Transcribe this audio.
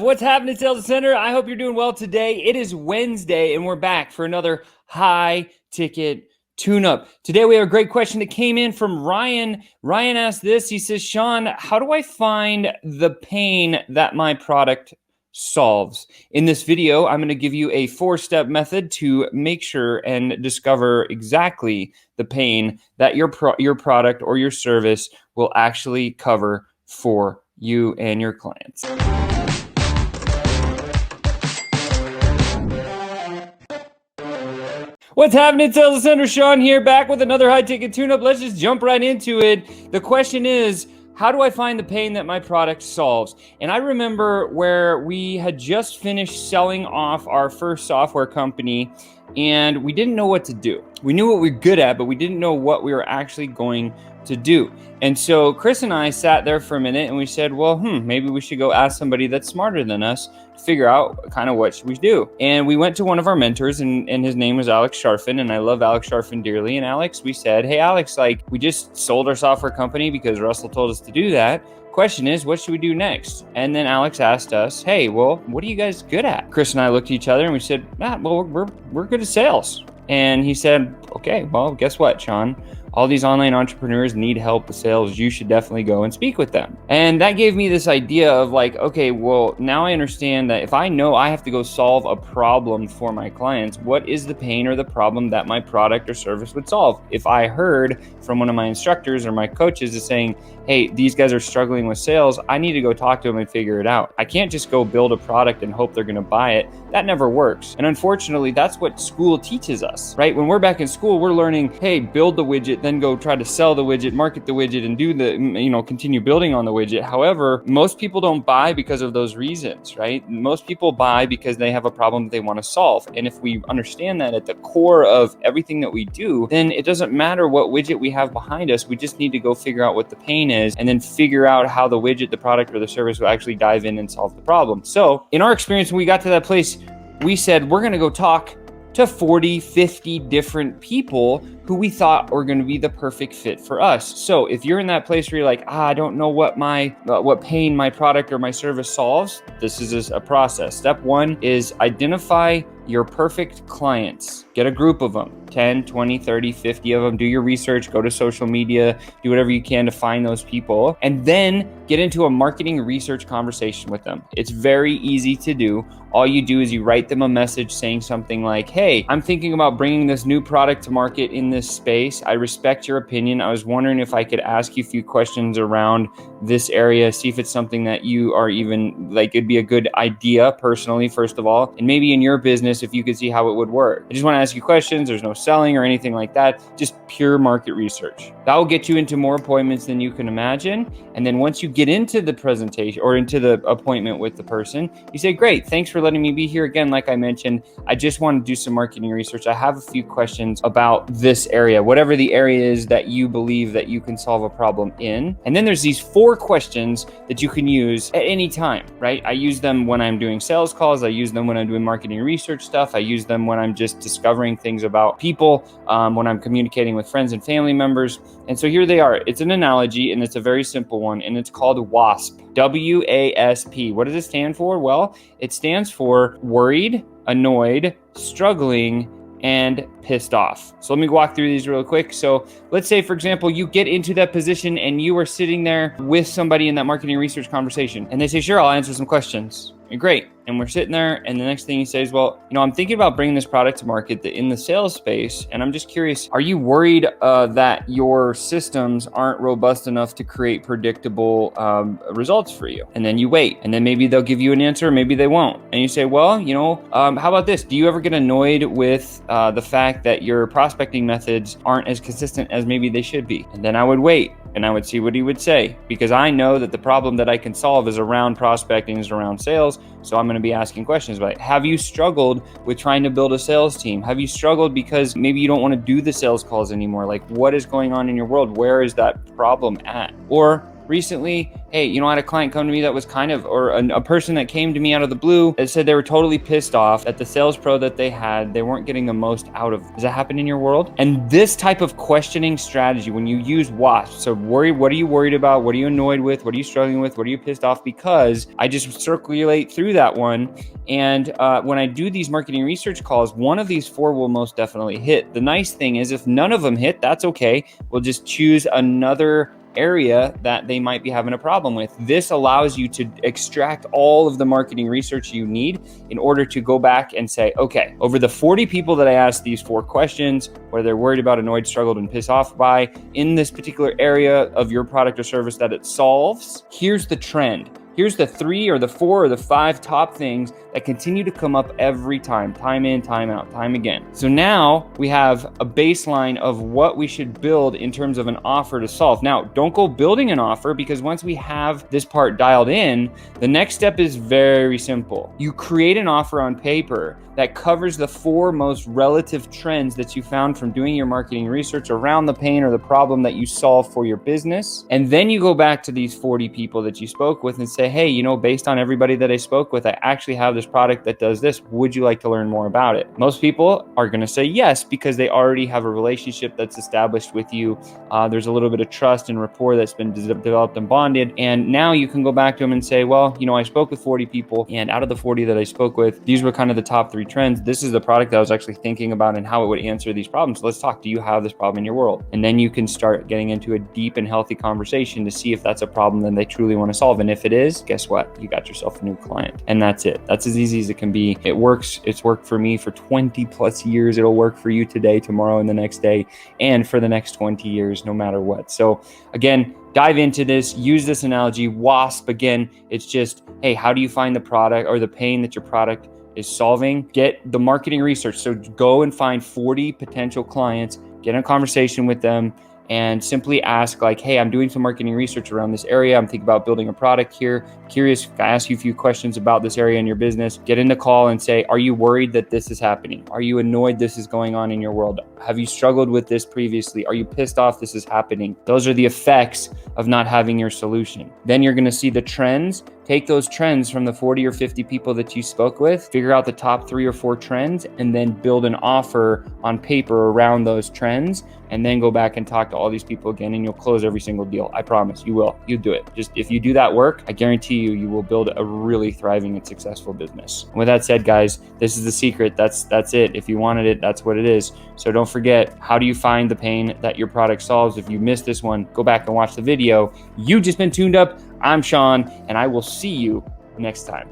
What's happening, Sales Center? I hope you're doing well today. It is Wednesday, and we're back for another high-ticket tune-up. Today, we have a great question that came in from Ryan. Ryan asked this. He says, Sean, how do I find the pain that my product solves? In this video, I'm going to give you a 4-step method to make sure and discover exactly the pain that your product or your service will actually cover for you and your clients. What's happening, Sales Center? Sean here, back with another high-ticket tune-up. Let's just jump right into it. The question is, how do I find the pain that my product solves? And I remember where we had just finished selling off our first software company, and we didn't know what to do. We knew what we were good at, but we didn't know what we were actually going to do. And so Chris and I sat there for a minute and we said, well, maybe we should go ask somebody that's smarter than us to figure out kind of what should we do. And we went to one of our mentors, and his name was Alex Sharfin, and I love Alex Sharfin dearly. And Alex, we said, hey, Alex, we just sold our software company because Russell told us to do that. Question is, what should we do next? And then Alex asked us, hey, well, what are you guys good at? Chris and I looked at each other and we said, well, we're good at sales. And he said, okay, well, guess what, Sean? All these online entrepreneurs need help with sales. You should definitely go and speak with them. And that gave me this idea of okay, well, now I understand that if I know I have to go solve a problem for my clients, what is the pain or the problem that my product or service would solve? If I heard from one of my instructors or my coaches is saying, hey, these guys are struggling with sales, I need to go talk to them and figure it out. I can't just go build a product and hope they're going to buy it. That never works. And unfortunately, that's what school teaches us, right? When we're back in school, we're learning, hey, build the widget, then go try to sell the widget, market the widget, and do continue building on the widget. However, most people don't buy because of those reasons, right? Most people buy because they have a problem that they want to solve. And if we understand that at the core of everything that we do, then it doesn't matter what widget we have behind us. We just need to go figure out what the pain is and then figure out how the widget, the product, or the service will actually dive in and solve the problem. So in our experience, when we got to that place, we said, we're going to go talk to 40, 50 different people who we thought were going to be the perfect fit for us. So if you're in that place where you're like, I don't know what pain my product or my service solves, this is a process. Step 1 is identify your perfect clients. Get a group of them, 10, 20, 30, 50 of them. Do your research, go to social media, do whatever you can to find those people, and then get into a marketing research conversation with them. It's very easy to do. All you do is you write them a message saying something like, hey, I'm thinking about bringing this new product to market in this space. I respect your opinion. I was wondering if I could ask you a few questions around this area, see if it's something that you are even it'd be a good idea personally, first of all, and maybe in your business, if you could see how it would work. I just want to ask you questions. There's no selling or anything like that, just pure market research. That will get you into more appointments than you can imagine. And then once you get into the presentation or into the appointment with the person, you say, great, thanks for letting me be here again. Like I mentioned, I just want to do some marketing research. I have a few questions about this area, whatever the area is that you believe that you can solve a problem in. And then there's these 4 questions that you can use at any time, right? I use them when I'm doing sales calls. I use them when I'm doing marketing research stuff. I use them when I'm just discovering things about people, when I'm communicating with friends and family members. And so here they are. It's an analogy, and it's a very simple one, and it's called W.A.S.P. W.A.S.P. What does it stand for? Well, it stands for worried, annoyed, struggling, and pissed off. So let me walk through these real quick. So let's say, for example, you get into that position and you are sitting there with somebody in that marketing research conversation, and they say, sure, I'll answer some questions. Great. And we're sitting there, and the next thing he says, well, I'm thinking about bringing this product to market in the sales space, and I'm just curious, are you worried that your systems aren't robust enough to create predictable results for you? And then you wait, and then maybe they'll give you an answer, maybe they won't. And you say, well, how about this? Do you ever get annoyed with the fact that your prospecting methods aren't as consistent as maybe they should be? And then I would wait, and I would see what he would say, because I know that the problem that I can solve is around prospecting, is around sales. So I'm going to be asking questions about, have you struggled with trying to build a sales team? Have you struggled because maybe you don't want to do the sales calls anymore? What is going on in your world? Where is that problem at? Or recently, hey, you know, I had a client come to me that was kind of, or a person that came to me out of the blue that said they were totally pissed off at the sales pro that they had. They weren't getting the most out of. Does that happen in your world? And this type of questioning strategy, when you use W.A.S.P, so what are you worried about? What are you annoyed with? What are you struggling with? What are you pissed off? Because I just circulate through that one. And when I do these marketing research calls, one of these 4 will most definitely hit. The nice thing is if none of them hit, that's okay. We'll just choose another area that they might be having a problem with. This allows you to extract all of the marketing research you need in order to go back and say, okay, over the 40 people that I asked these 4 questions, whether they're worried about, annoyed, struggled, and pissed off by, in this particular area of your product or service that it solves, here's the trend. Here's the 3 or the 4 or the 5 top things that continue to come up every time in, time out, time again. So now we have a baseline of what we should build in terms of an offer to solve. Now, don't go building an offer, because once we have this part dialed in, the next step is very simple. You create an offer on paper that covers the 4 most relative trends that you found from doing your marketing research around the pain or the problem that you solve for your business. And then you go back to these 40 people that you spoke with and say, hey, you know, based on everybody that I spoke with, I actually have this product that does this. Would you like to learn more about it? Most people are going to say yes, because they already have a relationship that's established with you. There's a little bit of trust and rapport that's been developed and bonded. And now you can go back to them and say, well, you know, I spoke with 40 people, and out of the 40 that I spoke with, these were kind of the top 3 trends. This is the product that I was actually thinking about and how it would answer these problems. So let's talk. Do you have this problem in your world? And then you can start getting into a deep and healthy conversation to see if that's a problem that they truly want to solve. And if it is, guess what? You got yourself a new client. And that's it. That's as easy as it can be. It works. It's worked for me for 20 plus years. It'll work for you today, tomorrow, and the next day, and for the next 20 years, no matter what. So again, dive into this, use this analogy. W.A.S.P, again, it's just, hey, how do you find the product or the pain that your product is solving? Get the marketing research. So go and find 40 potential clients, get in a conversation with them, and simply ask like, hey, I'm doing some marketing research around this area. I'm thinking about building a product here. Curious, can I ask you a few questions about this area in your business? Get in the call and say, are you worried that this is happening? Are you annoyed this is going on in your world? Have you struggled with this previously? Are you pissed off this is happening? Those are the effects of not having your solution. Then you're going to see the trends. Take those trends from the 40 or 50 people that you spoke with, figure out the top 3 or 4 trends, and then build an offer on paper around those trends, and then go back and talk to all these people again, and you'll close every single deal. I promise you will. You do it. Just if you do that work, I guarantee you will build a really thriving and successful business. And with that said, guys, this is the secret. That's it. If you wanted it, that's what it is. So don't forget, how do you find the pain that your product solves? If you missed this one, go back and watch the video. You've just been tuned up. I'm Sean, and I will see you next time.